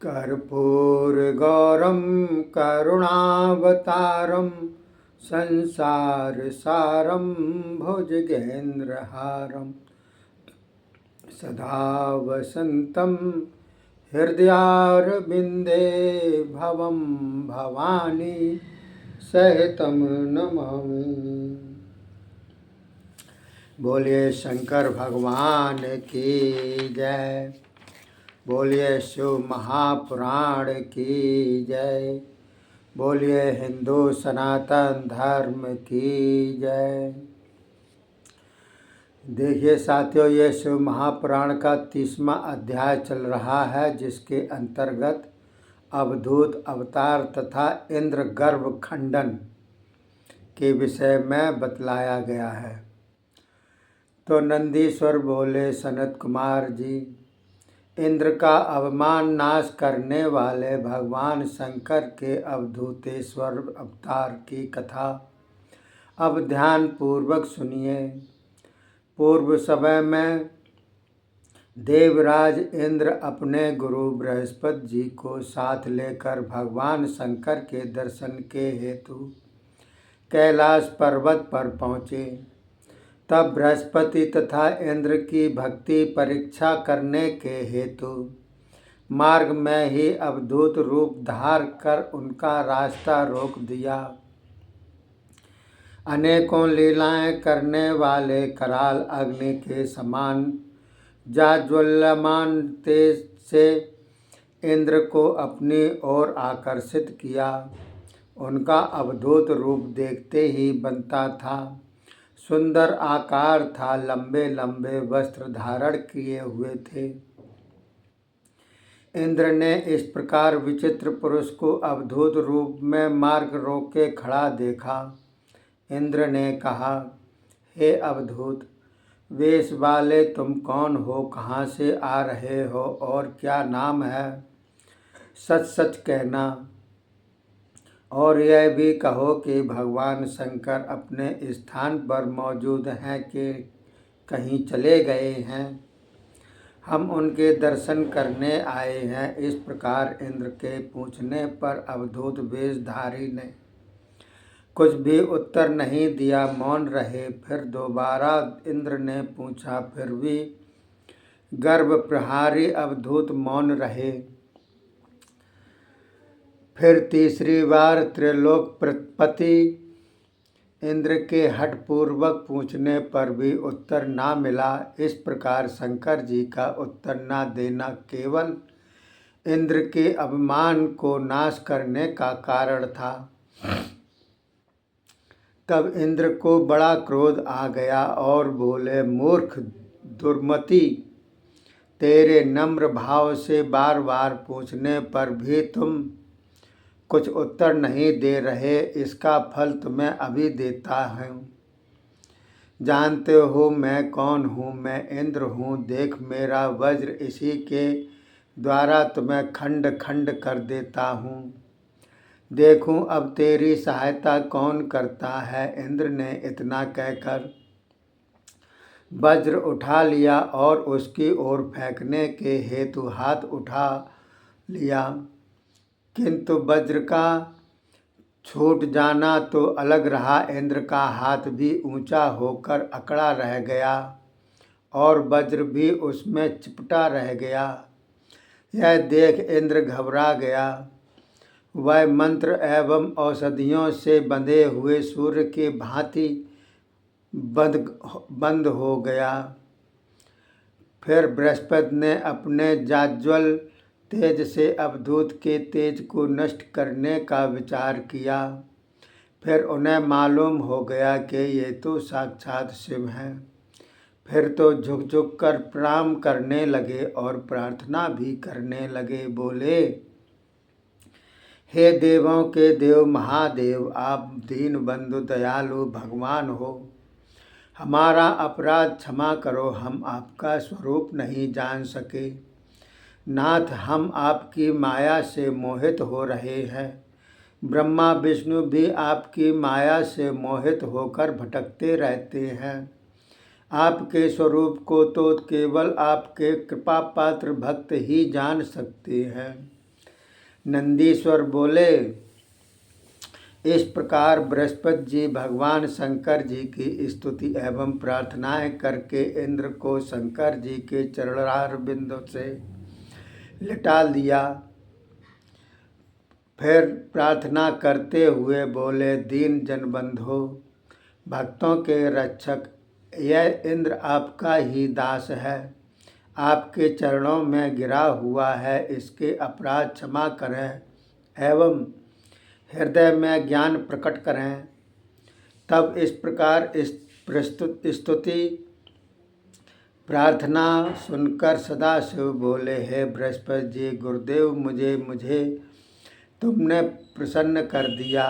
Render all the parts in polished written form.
कर्पूरगौरं करुणावतारं संसारसारं भुजगेन्द्रहारं सदा वसन्तं हृदयारविन्दे भवं भवानी सहितं नमामि। बोलिए शंकर भगवान की जय। बोलिए शिव महापुराण की जय। बोलिए हिंदू सनातन धर्म की जय। देखिए साथियों, ये शिव महापुराण का 30वां अध्याय चल रहा है, जिसके अंतर्गत अवधूत अवतार तथा इंद्र गर्भ खंडन के विषय में बतलाया गया है। तो नंदीश्वर बोले, सनत कुमार जी, इंद्र का अवमान नाश करने वाले भगवान शंकर के अवधूतेश्वर अवतार की कथा अब ध्यान पूर्वक सुनिए। पूर्व समय में देवराज इंद्र अपने गुरु बृहस्पति जी को साथ लेकर भगवान शंकर के दर्शन के हेतु कैलाश पर्वत पर पहुँचे। तब बृहस्पति तथा इंद्र की भक्ति परीक्षा करने के हेतु मार्ग में ही अवधूत रूप धार कर उनका रास्ता रोक दिया। अनेकों लीलाएं करने वाले कराल अग्नि के समान जाज्वल्यमान तेज से इंद्र को अपनी ओर आकर्षित किया। उनका अवधूत रूप देखते ही बनता था। सुंदर आकार था, लंबे लंबे वस्त्र धारण किए हुए थे। इंद्र ने इस प्रकार विचित्र पुरुष को अवधूत रूप में मार्ग रोके खड़ा देखा। इंद्र ने कहा, हे अवधूत वेश वाले, तुम कौन हो, कहाँ से आ रहे हो और क्या नाम है? सच सच कहना, और यह भी कहो कि भगवान शंकर अपने स्थान पर मौजूद हैं कि कहीं चले गए हैं। हम उनके दर्शन करने आए हैं। इस प्रकार इंद्र के पूछने पर अवधूत वेशधारी ने कुछ भी उत्तर नहीं दिया, मौन रहे। फिर दोबारा इंद्र ने पूछा, फिर भी गर्भ प्रहारी अवधूत मौन रहे। फिर तीसरी बार त्रिलोकपति इंद्र के हठपूर्वक पूछने पर भी उत्तर ना मिला। इस प्रकार शंकर जी का उत्तर ना देना केवल इंद्र के अभिमान को नाश करने का कारण था। तब इंद्र को बड़ा क्रोध आ गया और बोले, मूर्ख दुर्मति, तेरे नम्र भाव से बार बार पूछने पर भी तुम कुछ उत्तर नहीं दे रहे। इसका फल तुम्हें अभी देता हूँ। जानते हो मैं कौन हूँ? मैं इंद्र हूँ। देख मेरा वज्र, इसी के द्वारा तुम्हें खंड खंड कर देता हूँ। देखूं अब तेरी सहायता कौन करता है। इंद्र ने इतना कहकर वज्र उठा लिया और उसकी ओर फेंकने के हेतु हाथ उठा लिया, किंतु वज्र का छूट जाना तो अलग रहा, इंद्र का हाथ भी ऊंचा होकर अकड़ा रह गया और वज्र भी उसमें चिपटा रह गया। यह देख इंद्र घबरा गया। वह मंत्र एवं औषधियों से बंधे हुए सूर्य के भांति बंद हो गया। फिर बृहस्पति ने अपने जाज्वल तेज से अवधूत के तेज को नष्ट करने का विचार किया। फिर उन्हें मालूम हो गया कि ये तो साक्षात शिव हैं। फिर तो झुक झुक कर प्रणाम करने लगे और प्रार्थना भी करने लगे। बोले, हे देवों के देव महादेव, आप दीन बंधु दयालु भगवान हो। हमारा अपराध क्षमा करो, हम आपका स्वरूप नहीं जान सके। नाथ, हम आपकी माया से मोहित हो रहे हैं। ब्रह्मा विष्णु भी आपकी माया से मोहित होकर भटकते रहते हैं। आपके स्वरूप को तो केवल आपके कृपा पात्र भक्त ही जान सकते हैं। नंदीश्वर बोले, इस प्रकार बृहस्पति जी भगवान शंकर जी की स्तुति एवं प्रार्थनाएं करके इंद्र को शंकर जी के चरणारविंदों से लिटा दिया। फिर प्रार्थना करते हुए बोले, दीन जनबंधो, भक्तों के रक्षक, यह इंद्र आपका ही दास है, आपके चरणों में गिरा हुआ है, इसके अपराध क्षमा करें एवं हृदय में ज्ञान प्रकट करें। तब इस प्रकार स्तुति प्रार्थना सुनकर सदाशिव बोले, हे बृहस्पति जी गुरुदेव, मुझे तुमने प्रसन्न कर दिया।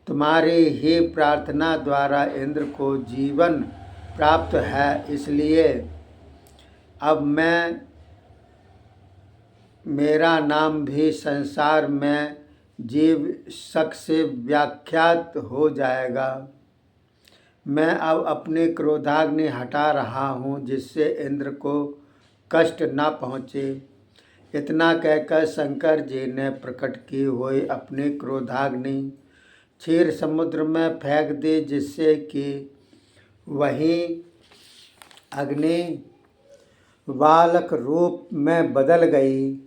तुम्हारी ही प्रार्थना द्वारा इंद्र को जीवन प्राप्त है, इसलिए अब मेरा नाम भी संसार में जीव शक से व्याख्यात हो जाएगा। मैं अब अपनी क्रोधाग्नि हटा रहा हूँ, जिससे इंद्र को कष्ट न पहुँचे। इतना कहकर शंकर जी ने प्रकट की हुई अपनी क्रोधाग्नि क्षीर समुद्र में फेंक दी, जिससे कि वही अग्नि बालक रूप में बदल गई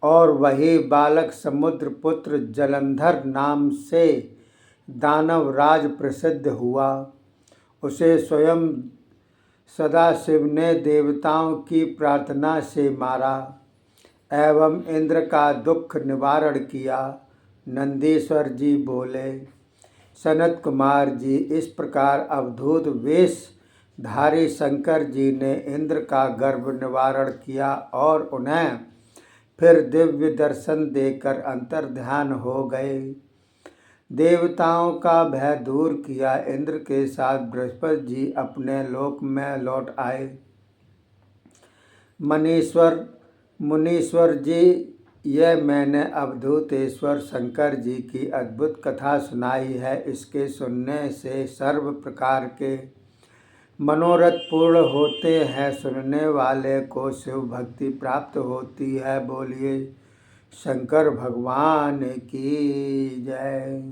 और वही बालक समुद्र पुत्र जलंधर नाम से दानवराज प्रसिद्ध हुआ। उसे स्वयं सदाशिव ने देवताओं की प्रार्थना से मारा एवं इंद्र का दुख निवारण किया। नंदीश्वर जी बोले, सनत कुमार जी, इस प्रकार अवधूत वेशधारी शंकर जी ने इंद्र का गर्भ निवारण किया और उन्हें फिर दिव्य दर्शन देकर अंतर्ध्यान हो गए। देवताओं का भय दूर किया। इंद्र के साथ बृहस्पति जी अपने लोक में लौट आए। मुनीश्वर जी, यह मैंने अवधूतेश्वर शंकर जी की अद्भुत कथा सुनाई है। इसके सुनने से सर्व प्रकार के मनोरथ पूर्ण होते हैं। सुनने वाले को शिव भक्ति प्राप्त होती है। बोलिए शंकर भगवान की जय।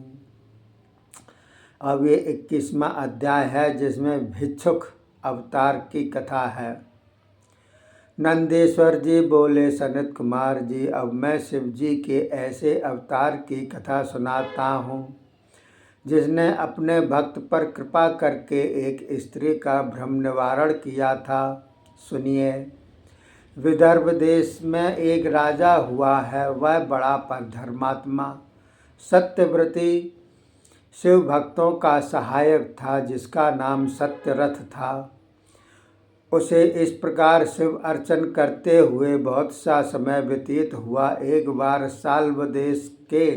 अब ये 21वां अध्याय है, जिसमें भिक्षुक अवतार की कथा है। नंदीश्वर जी बोले, सनत कुमार जी, अब मैं शिव जी के ऐसे अवतार की कथा सुनाता हूँ, जिसने अपने भक्त पर कृपा करके एक स्त्री का भ्रम निवारण किया था। सुनिए। विदर्भ देश में एक राजा हुआ है। वह बड़ा धर्मात्मा सत्यव्रती शिव भक्तों का सहायक था, जिसका नाम सत्यरथ था। उसे इस प्रकार शिव अर्चन करते हुए बहुत सा समय व्यतीत हुआ। एक बार साल्व देश के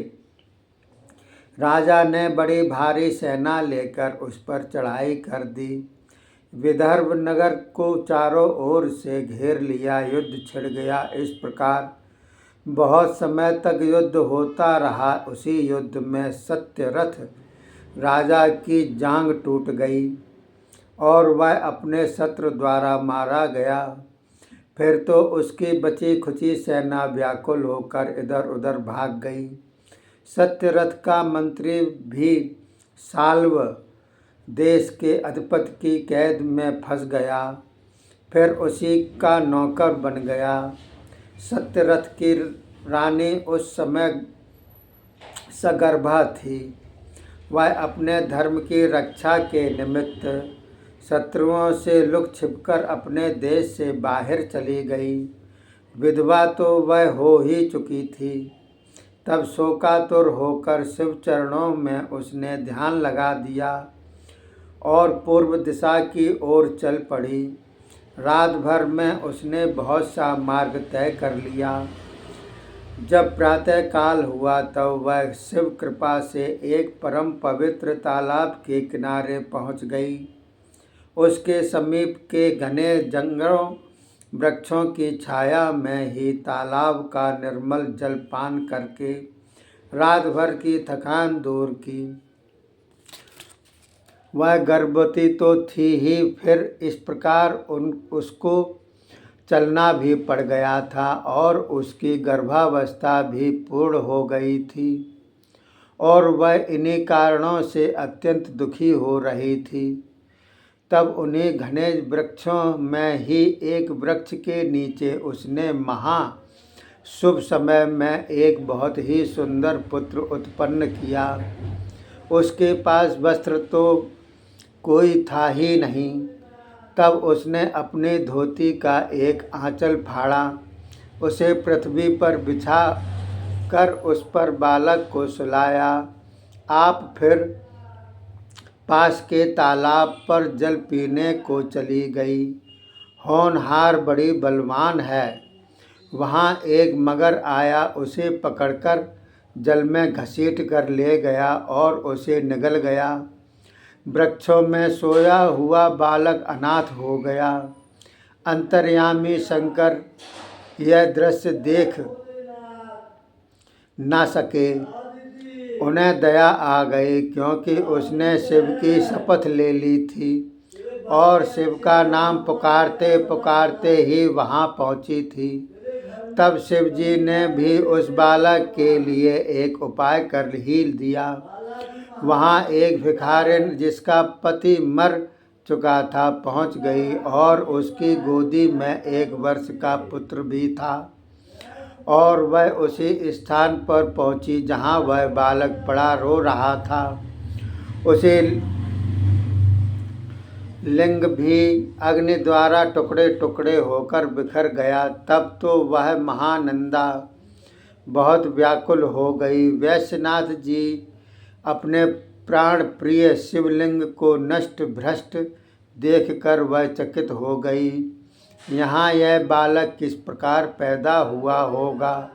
राजा ने बड़ी भारी सेना लेकर उस पर चढ़ाई कर दी। विदर्भ नगर को चारों ओर से घेर लिया। युद्ध छिड़ गया। इस प्रकार बहुत समय तक युद्ध होता रहा। उसी युद्ध में सत्यरथ राजा की जांघ टूट गई और वह अपने शत्रु द्वारा मारा गया। फिर तो उसकी बची खुची सेना व्याकुल होकर इधर उधर भाग गई। सत्यरथ का मंत्री भी साल्व देश के अधिपति की कैद में फंस गया, फिर उसी का नौकर बन गया। सत्यरथ की रानी उस समय सगर्भा थी। वह अपने धर्म की रक्षा के निमित्त शत्रुओं से लुक छिपकर अपने देश से बाहर चली गई। विधवा तो वह हो ही चुकी थी। तब शोकातुर होकर शिव चरणों में उसने ध्यान लगा दिया और पूर्व दिशा की ओर चल पड़ी। रात भर में उसने बहुत सा मार्ग तय कर लिया। जब प्रातः काल हुआ तब वह शिव कृपा से एक परम पवित्र तालाब के किनारे पहुंच गई। उसके समीप के घने जंगलों वृक्षों की छाया में ही तालाब का निर्मल जल पान करके रात भर की थकान दूर की। वह गर्भवती तो थी ही, फिर इस प्रकार उसको चलना भी पड़ गया था और उसकी गर्भावस्था भी पूर्ण हो गई थी और वह इन्हीं कारणों से अत्यंत दुखी हो रही थी। तब उन्हीं घने वृक्षों में ही एक वृक्ष के नीचे उसने महा शुभ समय में एक बहुत ही सुंदर पुत्र उत्पन्न किया। उसके पास वस्त्र तो कोई था ही नहीं। तब उसने अपने धोती का एक आंचल फाड़ा, उसे पृथ्वी पर बिछा कर उस पर बालक को सुलाया। आप फिर पास के तालाब पर जल पीने को चली गई। होनहार बड़ी बलवान है। वहाँ एक मगर आया, उसे पकड़कर जल में घसीट कर ले गया और उसे निगल गया। वृक्षों में सोया हुआ बालक अनाथ हो गया। अंतर्यामी शंकर यह दृश्य देख न सके। उन्हें दया आ गई, क्योंकि उसने शिव की शपथ ले ली थी और शिव का नाम पुकारते पुकारते ही वहाँ पहुँची थी। तब शिव जी ने भी उस बालक के लिए एक उपाय कर ही दिया। वहाँ एक भिखारिन जिसका पति मर चुका था पहुँच गई और उसकी गोदी में 1 वर्ष का पुत्र भी था और वह उसी स्थान पर पहुँची जहाँ वह बालक पड़ा रो रहा था। उसे लिंग भी अग्नि द्वारा टुकड़े टुकड़े होकर बिखर गया। तब तो वह महानंदा बहुत व्याकुल हो गई। वैश्यनाथ जी अपने प्राण प्रिय शिवलिंग को नष्ट भ्रष्ट देखकर वह चकित हो गई। यहाँ यह बालक किस प्रकार पैदा हुआ होगा?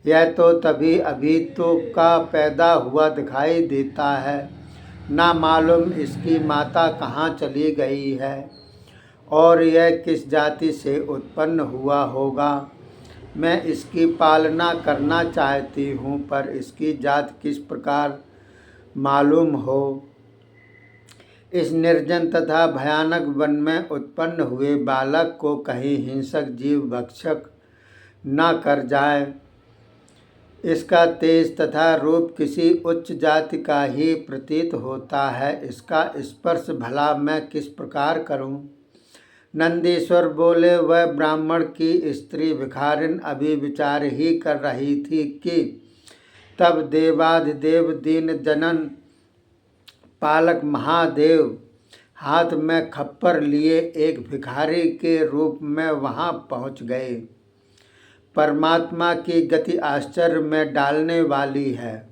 यह तो तभी अभी तो का पैदा हुआ दिखाई देता है। ना मालूम इसकी माता कहाँ चली गई है और यह किस जाति से उत्पन्न हुआ होगा। मैं इसकी पालना करना चाहती हूँ, पर इसकी जात किस प्रकार मालूम हो। इस निर्जन तथा भयानक वन में उत्पन्न हुए बालक को कहीं हिंसक जीव भक्षक न कर जाए। इसका तेज तथा रूप किसी उच्च जाति का ही प्रतीत होता है। इसका स्पर्श भला मैं किस प्रकार करूं? नंदीश्वर बोले, वह ब्राह्मण की स्त्री भिखारिन अभी विचार ही कर रही थी कि तब देवाधिदेव दीन जनन पालक महादेव हाथ में खप्पर लिए एक भिखारी के रूप में वहाँ पहुँच गए। परमात्मा की गति आश्चर्य में डालने वाली है।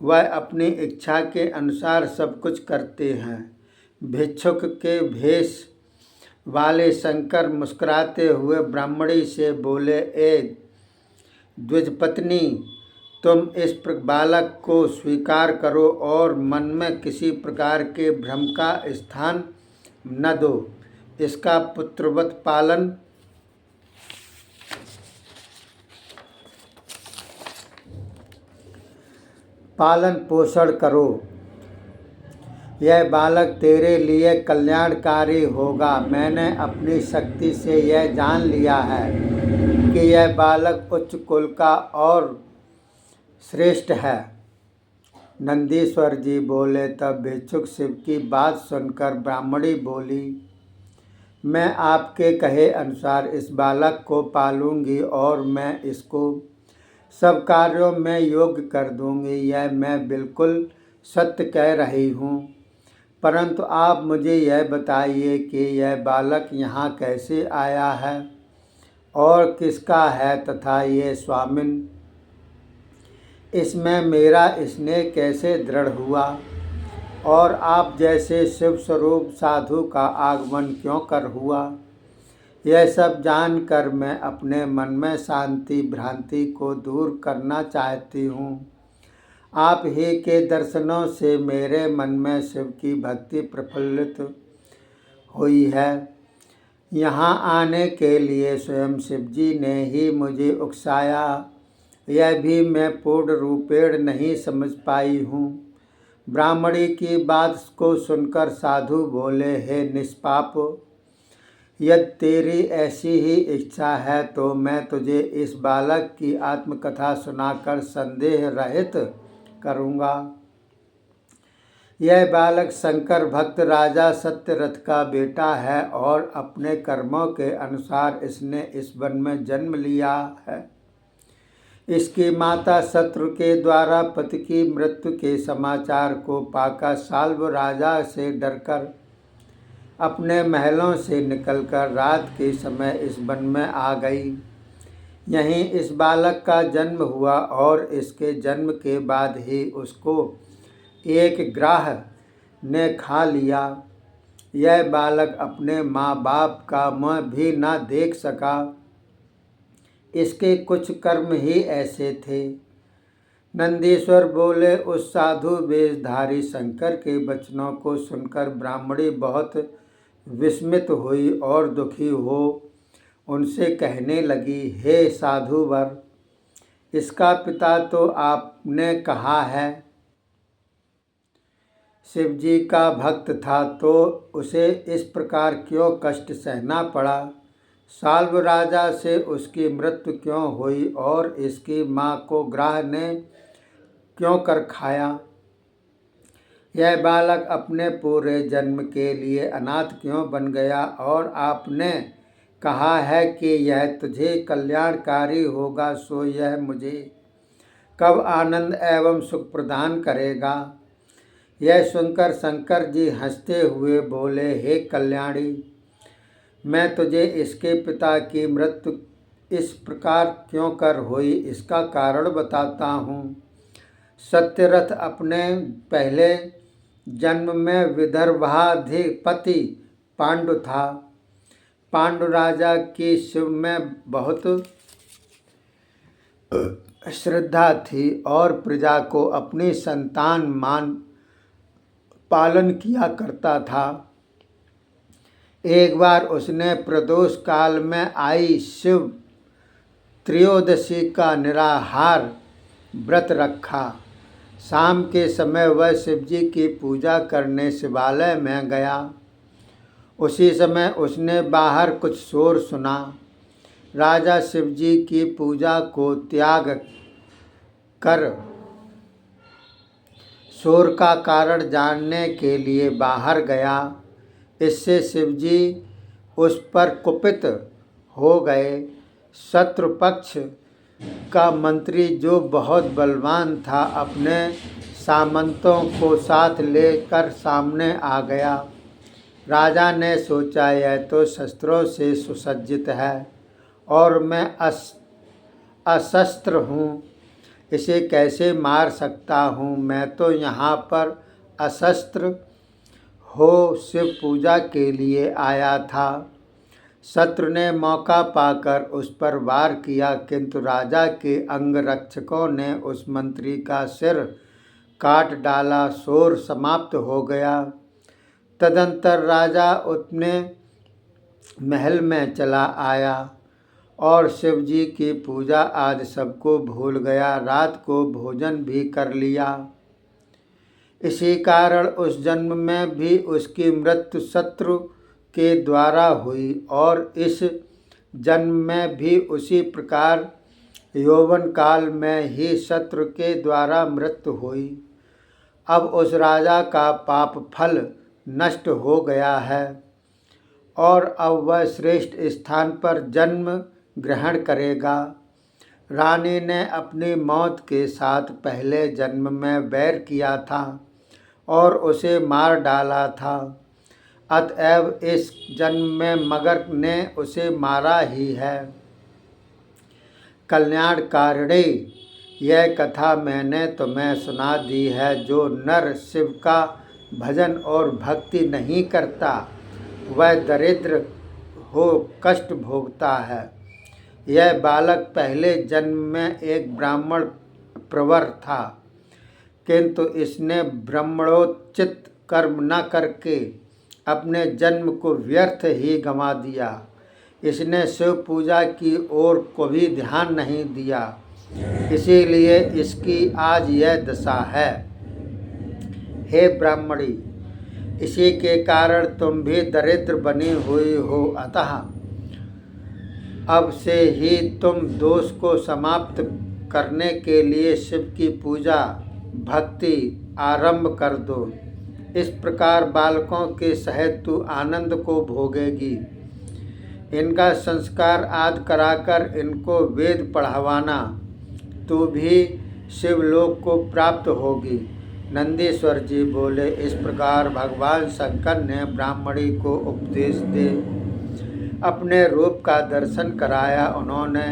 वह अपनी इच्छा के अनुसार सब कुछ करते हैं। भिक्षुक के भेष वाले शंकर मुस्कुराते हुए ब्राह्मणी से बोले, ए द्विजपत्नी, तुम इस बालक को स्वीकार करो और मन में किसी प्रकार के भ्रम का स्थान न दो। इसका पुत्रवत पालन पोषण करो। यह बालक तेरे लिए कल्याणकारी होगा। मैंने अपनी शक्ति से यह जान लिया है कि यह बालक उच्च कुल का और श्रेष्ठ है। नंदीश्वर जी बोले। तब भिक्षुक शिव की बात सुनकर ब्राह्मणी बोली, मैं आपके कहे अनुसार इस बालक को पालूंगी और मैं इसको सब कार्यों में योग्य कर दूंगी। यह मैं बिल्कुल सत्य कह रही हूँ। परंतु आप मुझे यह बताइए कि यह बालक यहाँ कैसे आया है और किसका है, तथा ये स्वामिन, इसमें मेरा स्नेह कैसे दृढ़ हुआ और आप जैसे शिव स्वरूप साधु का आगमन क्यों कर हुआ। यह सब जानकर मैं अपने मन में शांति भ्रांति को दूर करना चाहती हूँ। आप ही के दर्शनों से मेरे मन में शिव की भक्ति प्रफुल्लित हुई है। यहाँ आने के लिए स्वयं शिव जी ने ही मुझे उकसाया। यह भी मैं पूर्ण रूपेण नहीं समझ पाई हूँ। ब्राह्मणी की बात को सुनकर साधु बोले, हे निष्पाप, यदि तेरी ऐसी ही इच्छा है तो मैं तुझे इस बालक की आत्मकथा सुनाकर संदेह रहित करूँगा। यह बालक शंकर भक्त राजा सत्यरथ का बेटा है और अपने कर्मों के अनुसार इसने इस वन में जन्म लिया है। इसकी माता शत्रु के द्वारा पति की मृत्यु के समाचार को पाकर साल्व राजा से डरकर अपने महलों से निकलकर रात के समय इस वन में आ गई। यहीं इस बालक का जन्म हुआ और इसके जन्म के बाद ही उसको एक ग्राह ने खा लिया। यह बालक अपने माँ बाप का मुँह भी न देख सका। इसके कुछ कर्म ही ऐसे थे। नंदीश्वर बोले, उस साधु वेशधारी शंकर के वचनों को सुनकर ब्राह्मणी बहुत विस्मित हुई और दुखी हो उनसे कहने लगी, हे साधुवर, इसका पिता तो आपने कहा है शिवजी का भक्त था, तो उसे इस प्रकार क्यों कष्ट सहना पड़ा? साल्व राजा से उसकी मृत्यु क्यों हुई और इसकी माँ को ग्राह ने क्यों कर खाया? यह बालक अपने पूरे जन्म के लिए अनाथ क्यों बन गया? और आपने कहा है कि यह तुझे कल्याणकारी होगा, सो यह मुझे कब आनंद एवं सुख प्रदान करेगा? यह सुनकर शंकर जी हंसते हुए बोले, हे कल्याणी, मैं तुझे इसके पिता की मृत्यु इस प्रकार क्यों कर हुई इसका कारण बताता हूँ। सत्यरथ अपने पहले जन्म में विदर्भाधिपति पांडु था। पांडु राजा की शिव में बहुत श्रद्धा थी और प्रजा को अपनी संतान मान पालन किया करता था। एक बार उसने प्रदोष काल में आई शिव त्रयोदशी का निराहार व्रत रखा। शाम के समय वह शिवजी की पूजा करने शिवालय में गया। उसी समय उसने बाहर कुछ शोर सुना। राजा शिवजी की पूजा को त्याग कर शोर का कारण जानने के लिए बाहर गया। इससे शिवजी उस पर कुपित हो गए। शत्रु पक्ष का मंत्री जो बहुत बलवान था, अपने सामंतों को साथ लेकर सामने आ गया। राजा ने सोचा, यह तो शस्त्रों से सुसज्जित है और मैं अशस्त्र हूँ, इसे कैसे मार सकता हूँ? मैं तो यहाँ पर अशस्त्र हो शिव पूजा के लिए आया था। शत्रु ने मौका पाकर उस पर वार किया, किंतु राजा के अंगरक्षकों ने उस मंत्री का सिर काट डाला। शोर समाप्त हो गया। तदंतर राजा अपने महल में चला आया और शिवजी की पूजा आदि सबको भूल गया। रात को भोजन भी कर लिया। इसी कारण उस जन्म में भी उसकी मृत्यु शत्रु के द्वारा हुई और इस जन्म में भी उसी प्रकार यौवन काल में ही शत्रु के द्वारा मृत्यु हुई। अब उस राजा का पाप फल नष्ट हो गया है और अब वह श्रेष्ठ स्थान पर जन्म ग्रहण करेगा। रानी ने अपनी मौत के साथ पहले जन्म में वैर किया था और उसे मार डाला था। अतएव इस जन्म में मगर ने उसे मारा ही है। कल्याणकारिणी, यह कथा मैंने तुम्हें सुना दी है। जो नर शिव का भजन और भक्ति नहीं करता, वह दरिद्र हो कष्ट भोगता है। यह बालक पहले जन्म में एक ब्राह्मण प्रवर था, किंतु इसने ब्राह्मणोचित कर्म न करके अपने जन्म को व्यर्थ ही गंवा दिया। इसने शिव पूजा की ओर कभी ध्यान नहीं दिया, इसीलिए इसकी आज यह दशा है। हे ब्राह्मणी, इसी के कारण तुम भी दरिद्र बनी हुई हो। अतः अब से ही तुम दोष को समाप्त करने के लिए शिव की पूजा भक्ति आरंभ कर दो। इस प्रकार बालकों के सहित तू आनंद को भोगेगी। इनका संस्कार आदि कराकर इनको वेद पढ़वाना, तू भी शिवलोक को प्राप्त होगी। नंदीश्वर जी बोले। इस प्रकार भगवान शंकर ने ब्राह्मणी को उपदेश दे अपने रूप का दर्शन कराया। उन्होंने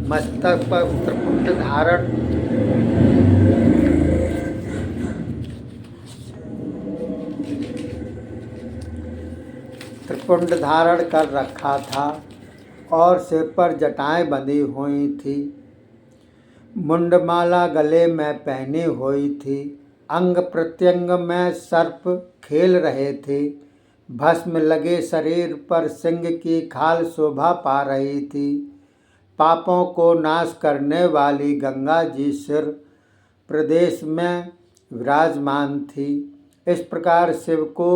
मस्तक पर त्रिपुंड धारण कर रखा था और सिर पर जटाएं बंधी हुई थी। मुंडमाला गले में पहनी हुई थी। अंग प्रत्यंग में सर्प खेल रहे थे। भस्म लगे शरीर पर सिंह की खाल शोभा पा रही थी। पापों को नाश करने वाली गंगा जी सिर प्रदेश में विराजमान थी। इस प्रकार शिव को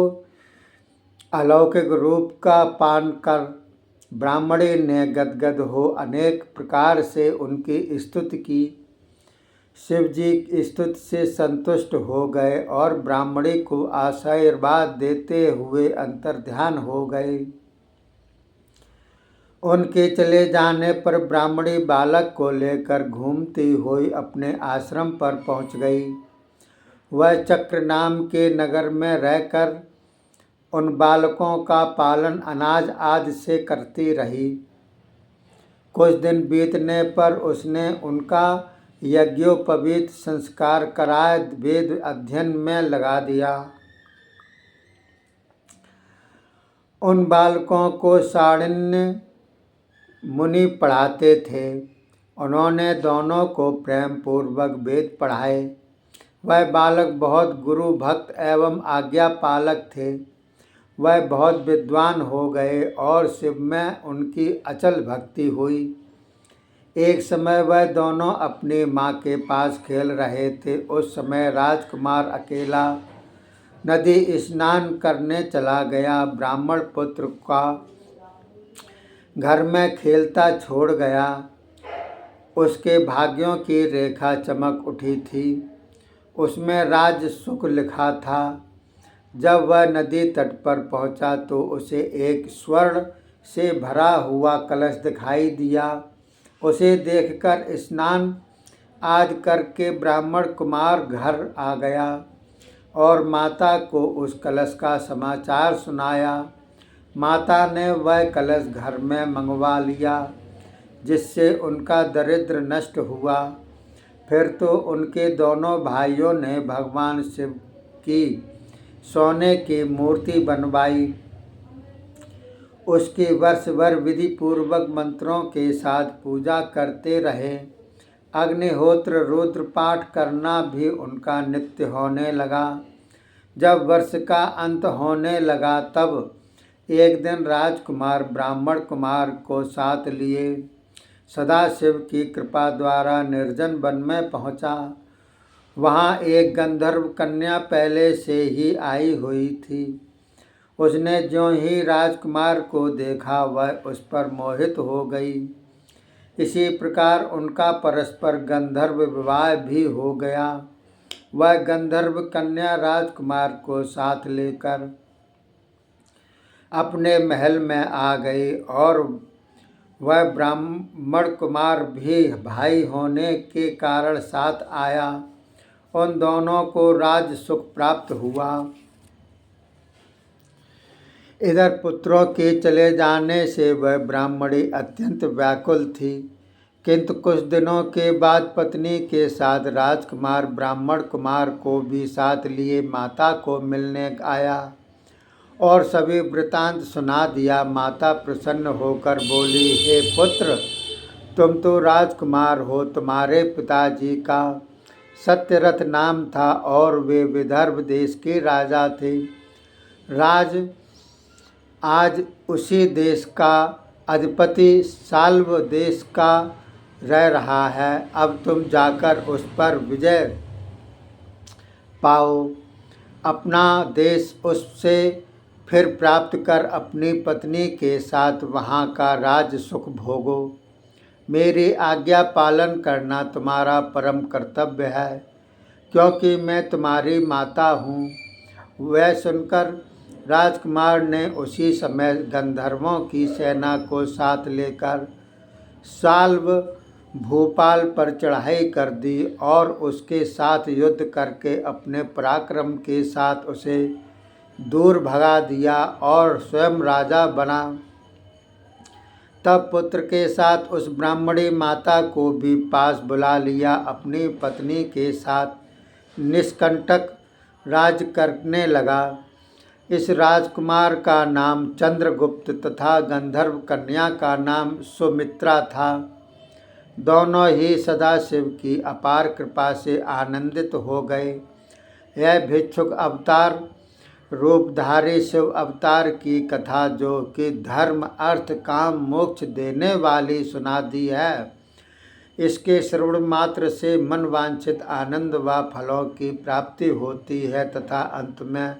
अलौकिक रूप का पान कर ब्राह्मणी ने गदगद हो अनेक प्रकार से उनकी स्तुति की। शिव जी स्तुति से संतुष्ट हो गए और ब्राह्मणी को आशीर्वाद देते हुए अंतर्ध्यान हो गए। उनके चले जाने पर ब्राह्मणी बालक को लेकर घूमती हुई अपने आश्रम पर पहुंच गई। वह चक्र नाम के नगर में रहकर उन बालकों का पालन अनाज आदि से करती रही। कुछ दिन बीतने पर उसने उनका यज्ञोपवीत संस्कार कराए वेद अध्ययन में लगा दिया। उन बालकों को साडिन्य मुनि पढ़ाते थे। उन्होंने दोनों को प्रेम पूर्वक वेद पढ़ाए। वह बालक बहुत गुरु भक्त एवं आज्ञा पालक थे। वह बहुत विद्वान हो गए और शिव में उनकी अचल भक्ति हुई। एक समय वह दोनों अपनी माँ के पास खेल रहे थे। उस समय राजकुमार अकेला नदी स्नान करने चला गया। ब्राह्मण पुत्र का घर में खेलता छोड़ गया। उसके भाग्यों की रेखा चमक उठी थी। उसमें राज सुख लिखा था। जब वह नदी तट पर पहुंचा तो उसे एक स्वर्ण से भरा हुआ कलश दिखाई दिया। उसे देखकर स्नान आदि करके ब्राह्मण कुमार घर आ गया और माता को उस कलश का समाचार सुनाया। माता ने वह कलश घर में मंगवा लिया, जिससे उनका दरिद्र नष्ट हुआ। फिर तो उनके दोनों भाइयों ने भगवान शिव की सोने की मूर्ति बनवाई। उसकी वर्ष भर विधि पूर्वक मंत्रों के साथ पूजा करते रहे। अग्निहोत्र रुद्र पाठ करना भी उनका नित्य होने लगा। जब वर्ष का अंत होने लगा तब एक दिन राजकुमार ब्राह्मण कुमार को साथ लिए सदाशिव की कृपा द्वारा निर्जन वन में पहुँचा। वहाँ एक गंधर्व कन्या पहले से ही आई हुई थी। उसने ज्यों ही राजकुमार को देखा वह उस पर मोहित हो गई। इसी प्रकार उनका परस्पर गंधर्व विवाह भी हो गया। वह गंधर्व कन्या राजकुमार को साथ लेकर अपने महल में आ गई और वह ब्राह्मण कुमार भी भाई होने के कारण साथ आया। उन दोनों को राज सुख प्राप्त हुआ। इधर पुत्रों के चले जाने से वह ब्राह्मणी अत्यंत व्याकुल थी, किंतु कुछ दिनों के बाद पत्नी के साथ राजकुमार ब्राह्मण कुमार को भी साथ लिए माता को मिलने आया और सभी वृतांत सुना दिया। माता प्रसन्न होकर बोली, हे पुत्र, तुम तो राजकुमार हो। तुम्हारे पिताजी का सत्यरथ नाम था और वे विदर्भ देश के राजा थे। राज आज उसी देश का अधिपति साल्व देश का रह रहा है। अब तुम जाकर उस पर विजय पाओ। अपना देश उससे फिर प्राप्त कर अपनी पत्नी के साथ वहाँ का राज सुख भोगो। मेरी आज्ञा पालन करना तुम्हारा परम कर्तव्य है, क्योंकि मैं तुम्हारी माता हूँ। वह सुनकर राजकुमार ने उसी समय गंधर्वों की सेना को साथ लेकर साल्व भोपाल पर चढ़ाई कर दी और उसके साथ युद्ध करके अपने पराक्रम के साथ उसे दूर भगा दिया और स्वयं राजा बना। तब पुत्र के साथ उस ब्राह्मणी माता को भी पास बुला लिया। अपनी पत्नी के साथ निष्कंटक राज करने लगा। इस राजकुमार का नाम चंद्रगुप्त तथा गंधर्व कन्या का नाम सुमित्रा था। दोनों ही सदाशिव की अपार कृपा से आनंदित हो गए। यह भिक्षुक अवतार रूपधारी शिव अवतार की कथा, जो कि धर्म अर्थ काम मोक्ष देने वाली, सुना दी है। इसके श्रवण मात्र से मन वांछित आनंद व फलों की प्राप्ति होती है तथा अंत में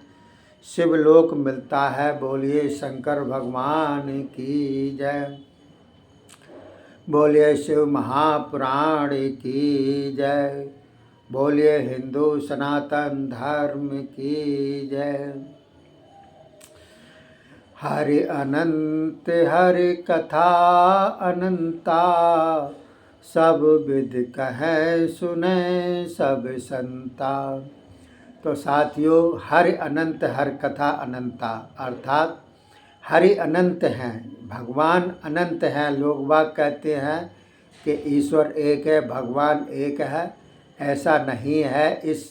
शिवलोक मिलता है। बोलिए शंकर भगवान की जय। बोलिए शिव महापुराण की जय। बोलिए हिंदू सनातन धर्म की जय। हरि अनंत हरि कथा अनंता, सब विद कहे सुने सब संता। तो साथियों, हरि अनंत हर कथा अनंता अर्थात हरि अनंत हैं, भगवान अनंत हैं। लोग बाग कहते हैं कि ईश्वर एक है, भगवान एक है। ऐसा नहीं है। इस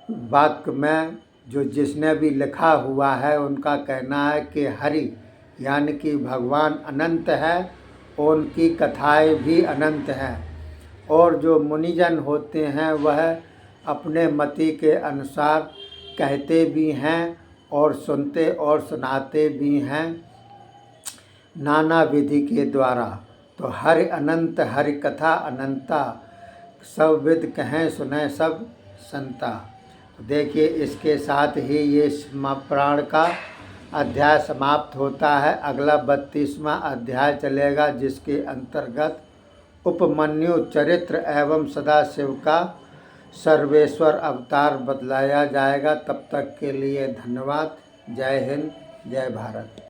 वाक्य में जो जिसने भी लिखा हुआ है उनका कहना है कि हरि यानी कि भगवान अनंत है, उनकी कथाएं भी अनंत हैं। और जो मुनिजन होते हैं वह अपने मति के अनुसार कहते भी हैं और सुनते और सुनाते भी हैं नाना विधि के द्वारा। तो हरि अनंत हरि कथा अनंता, सब विद कहें सुने सब संता। देखिए, इसके साथ ही ये पुराण का अध्याय समाप्त होता है। अगला 32वां अध्याय चलेगा, जिसके अंतर्गत उपमन्यु चरित्र एवं सदाशिव का सर्वेश्वर अवतार बतलाया जाएगा। तब तक के लिए धन्यवाद। जय हिंद, जय भारत।